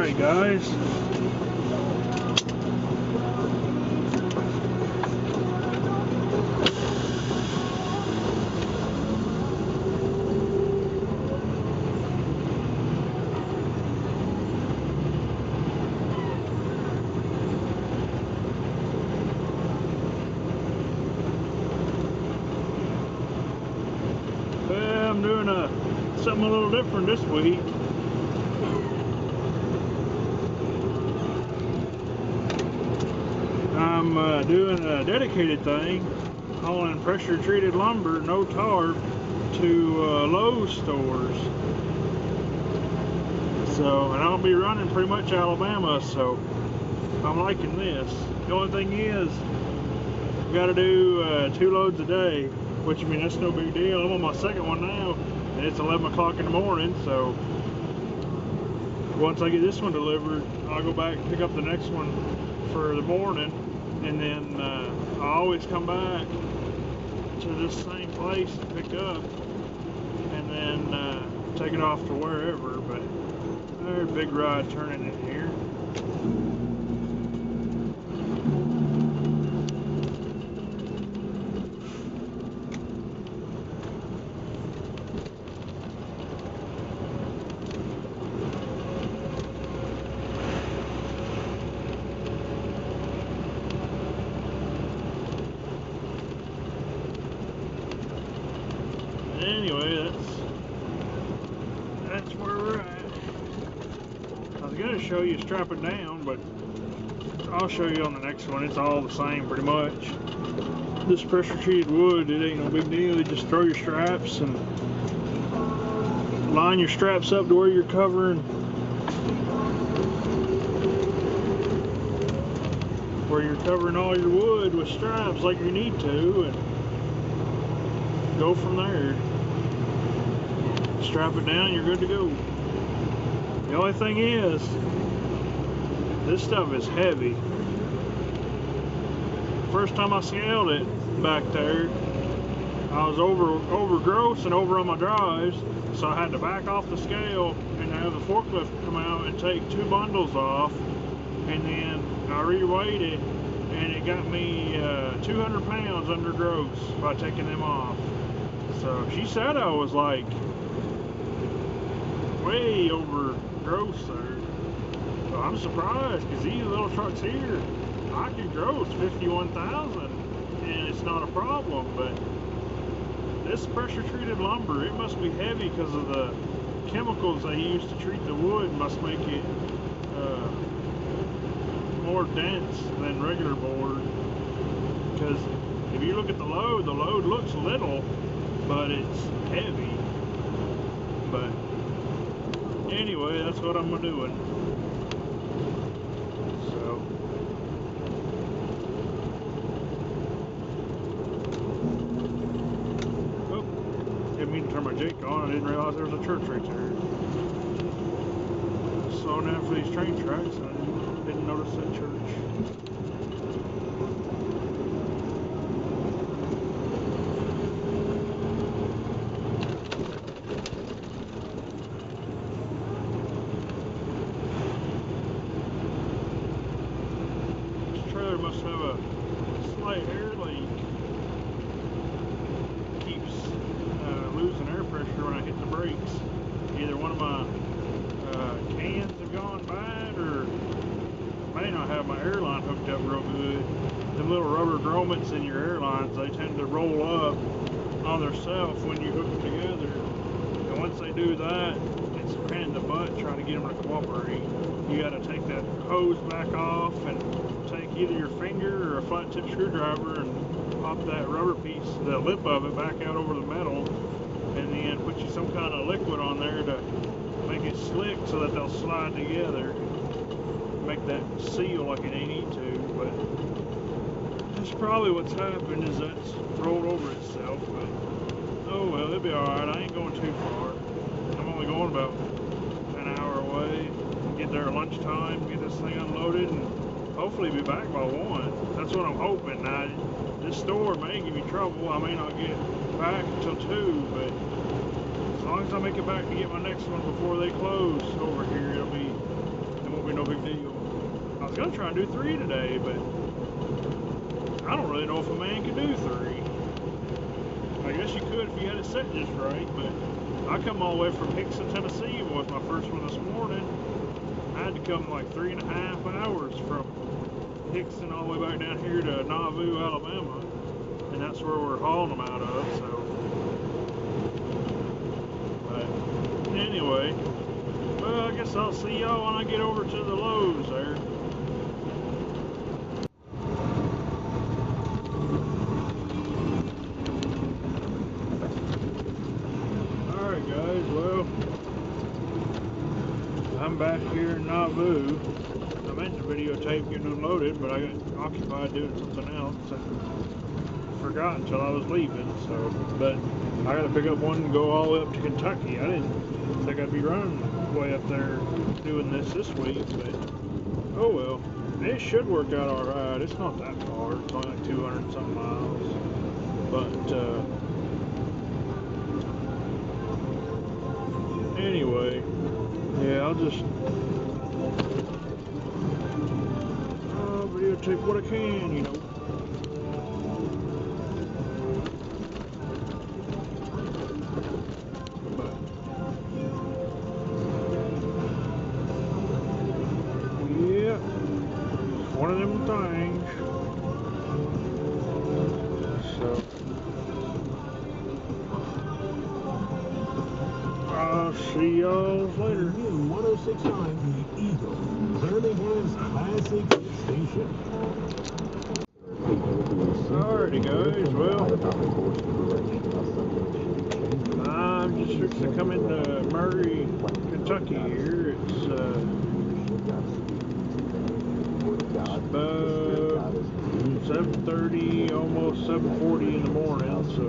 Alright guys, I'm doing something a little different this week. I'm doing a dedicated thing, hauling pressure treated lumber, no tarp, to Lowe's stores. So, and I'll be running pretty much Alabama, so I'm liking this. The only thing is, I got to do 2 loads a day, which I mean that's no big deal. I'm on my second one now, and it's 11 o'clock in the morning. So once I get this one delivered, I'll go back and pick up the next one for the morning, and then I always come back to this same place to pick up, and then take it off to wherever. But there's a big ride turning in here. Anyway, that's where we're at. I was gonna show you strap it down, but I'll show you on the next one. It's all the same pretty much. This pressure treated wood, it ain't no big deal. You just throw your straps and line your straps up to where you're covering all your wood with straps like you need to, and go from there. Strap it down, you're good to go. The only thing is, this stuff is heavy. First time I scaled it back there, I was over gross and over on my drives, so I had to back off the scale and have the forklift come out and take 2 bundles off, and then I reweighed it, and it got me 200 pounds under gross by taking them off. So she said I was like way over gross there. So I'm surprised, because these little trucks here, I can gross 51,000 and it's not a problem. But this pressure treated lumber, it must be heavy because of the chemicals they use to treat the wood. Must make it more dense than regular board. Because if you look at the load looks little, but it's heavy. But anyway, that's what I'm doing. So oh, didn't mean to turn my Jake on. I didn't realize there was a church right there. Slowing down for these train tracks, and I didn't notice that church. Must have a slight air leak. Keeps losing air pressure when I hit the brakes. Either one of my cans have gone bad, or may not have my airline hooked up real good. Them little rubber grommets in your airlines, they tend to roll up on themselves when you hook them together. And once they do that, it's a pain in the butt trying to get them to cooperate. You got to take that hose back off and take either your finger or a flat tip screwdriver and pop that rubber piece, the lip of it, back out over the metal, and then put you some kind of liquid on there to make it slick so that they'll slide together, make that seal like they need to. But that's probably what's happened, is that's rolled over itself. But oh well, it'll be alright. I ain't going too far. I'm only going about an hour away. Get there at lunchtime, get this thing unloaded, and hopefully be back by 1. That's what I'm hoping. Now, this store may give me trouble. I may not get back until 2, but as long as I make it back to get my next one before they close over here, it won't gonna try and do 3 today, but I don't really know if a man can do 3. I guess you could if you had it set just right, but I come all the way from Hickson, Tennessee. Was my first one this morning. I had to come like 3.5 hours from Hickson all the way back down here to Nauvoo, Alabama, and that's where we're hauling them out of. So, but anyway, well, I guess I'll see y'all when I get over to the Lowe's there. Alright guys, well, I'm back here in Nauvoo. I meant to videotape getting unloaded, but I got occupied doing something else and forgot until I was leaving. So, but I got to pick up one and go all the way up to Kentucky. I didn't think I'd be running way up there doing this week, but oh well. It should work out alright. It's not that far. It's only like 200 something miles. But anyway, yeah, I'll just videotape what I can, you know. But yeah, one of them things. So I'll see y'all later. In 106.9 The Eagle, Birmingham's classic station. Alrighty guys, well, I'm just fixing to come into Murray, Kentucky here. It's about 7:30, almost 7:40 in the morning, so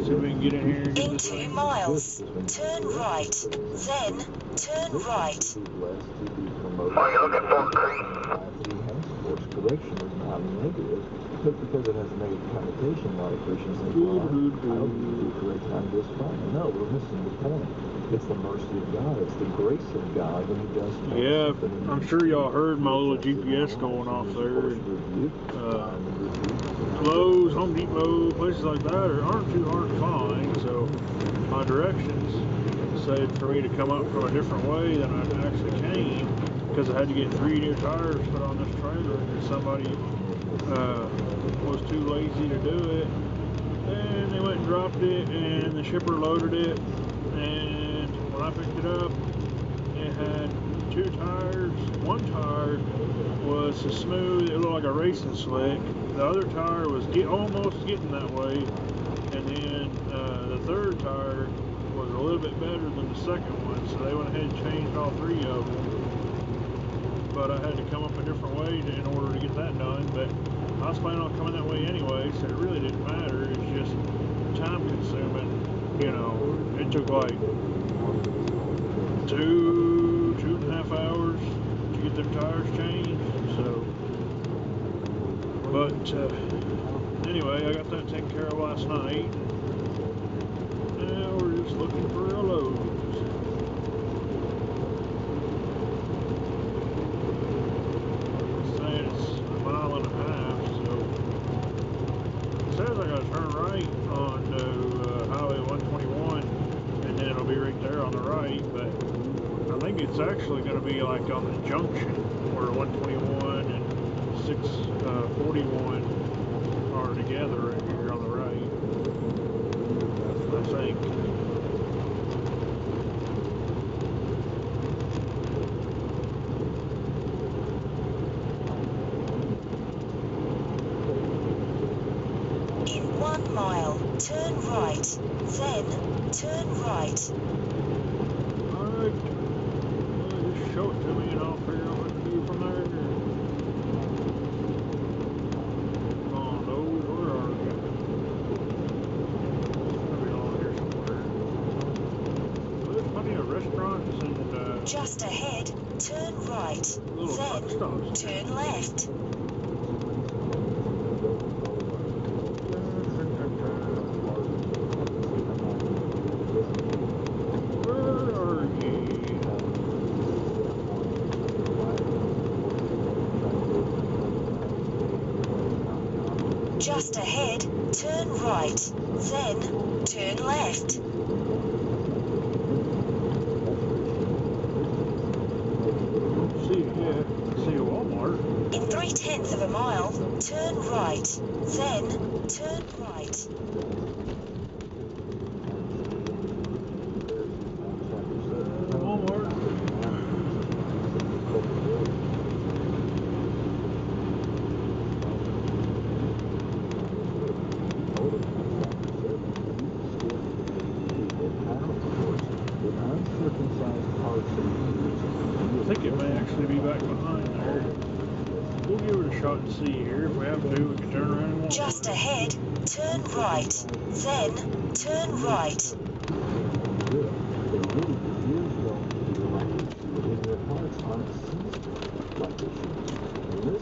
see if we can get in here and get in this 2 thing. miles, turn right, then turn right. What are you looking for, Creek? Course correction is not negative, but because it has a negative connotation, a lot of Christians think, well, I don't need to be correct, I'm just fine. No, we're missing the point. It's the mercy of God. It's the grace of God when He does. Yeah, I'm sure y'all heard my little GPS going off there. Lowe's, Home Depot, places like that aren't too hard to find, so my directions said for me to come up from a different way than I actually came, because I had to get 3 new tires put on this trailer, and somebody was too lazy to do it, and they went and dropped it, and the shipper loaded it, and when I picked it up, it had 2 tires. One tire was so smooth it looked like a racing slick. The other tire was almost getting that way, and then the third tire was a little bit better than the second one, so they went ahead and changed all 3 of them. But I had to come up a different way in order to get that done, but I was planning on coming that way anyway, so it really didn't matter. It's just time consuming, you know. It took like 2.5 hours to get them tires changed, so, but anyway, I got that taken care of last night. Now we're just looking for a load. I gotta turn right on Highway 121, and then it'll be right there on the right, but I think it's actually going to be like on the junction where 121 and 641 are together right here on the right, I think. In 1 mile, turn right, then turn right. Alright, just show it to me and I'll figure out what to do from there. Oh, those, where are you? Gotta be along here somewhere. Well, there's plenty of restaurants and Just ahead, turn right, little truck then stops. turn left. Where are you? Just ahead, turn right, then turn left. See a Walmart. In 3/10 of a mile, turn right, then turn right. Walmart. I think it may actually be back behind there. We'll give it a shot and see here. If we have to, we can turn around and walk. Just ahead, turn right, then turn right.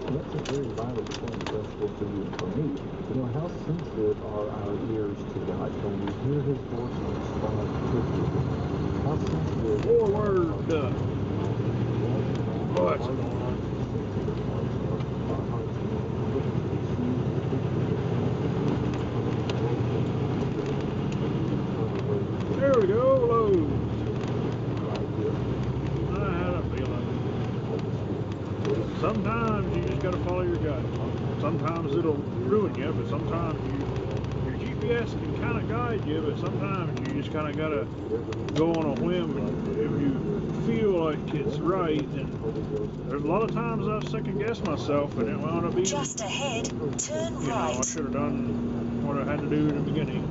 That's a very vital point principle for you and for me. You know, how sensitive are our ears to God? Can we hear His voice and respond quickly? How sensitive Forward. Oh, that's there we go, low. I had a feeling. Sometimes you just gotta follow your gut. Sometimes it'll ruin you, but sometimes your GPS can kind of guide you, but sometimes you just kind of gotta go on a whim, and if you feel like it's right, and there's a lot of times I've second guessed myself, and it wound up being, Just ahead, turn you know, I right. should have done what I had to do in the beginning.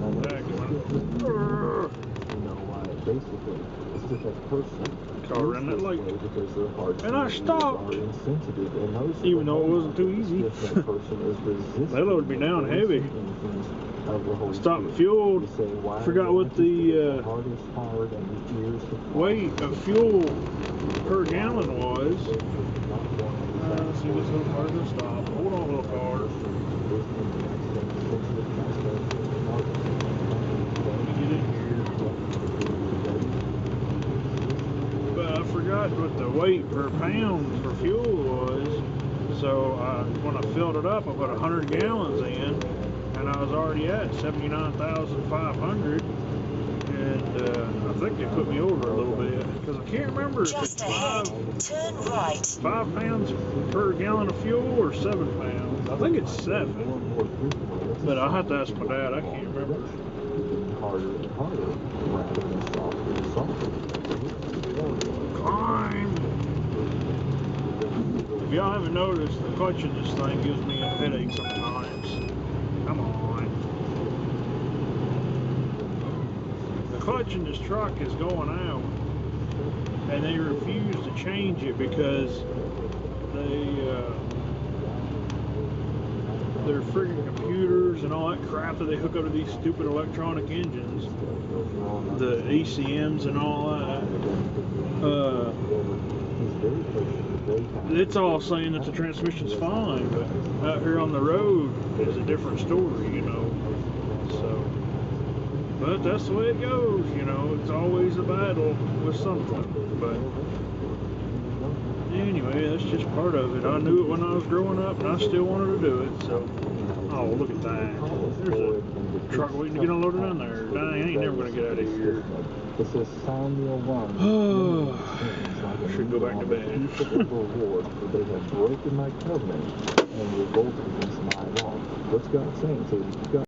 basically, it's just that person Car ran that light. because their hearts And I stopped. are insensitive, and those Even though it wasn't too easy. that person is resistant. That load would be down heavy. Of the Holy Stopped Spirit. fuel. You say, why Forgot would what you the heart is hard and the ears are weight of fuel per gallon was. Let's see this little car to stop. Hold on, little car. Let me get in here. But I forgot what the weight per pound for fuel was. So when I filled it up, I put 100 gallons in, and I was already at 79,500. And I think they put me over a little bit, because I can't remember if Just it's ahead, turn right. 5 pounds per gallon of fuel or 7 pounds. I think it's 7. But I'll have to ask my dad. I can't remember. Harder and harder, rather than softer and softer. Climb! If y'all haven't noticed, the clutch in this thing gives me a headache sometimes. Come on. The clutch in this truck is going out, and they refuse to change it because their friggin' computers and all that crap that they hook up to these stupid electronic engines, the ACMs and all that, it's all saying that the transmission's fine, but out here on the road is a different story, you know. So, but that's the way it goes, you know. It's always a battle with something. But anyway, that's just part of it. I knew it when I was growing up, and I still wanted to do it. So, oh, look at that. There's a truck waiting to get unloaded in there. Dang, I ain't never gonna get out of here. It says Samuel 1. I should go back to bed. Reward, for they have broken my covenant and revolted against my law. What's God saying? So God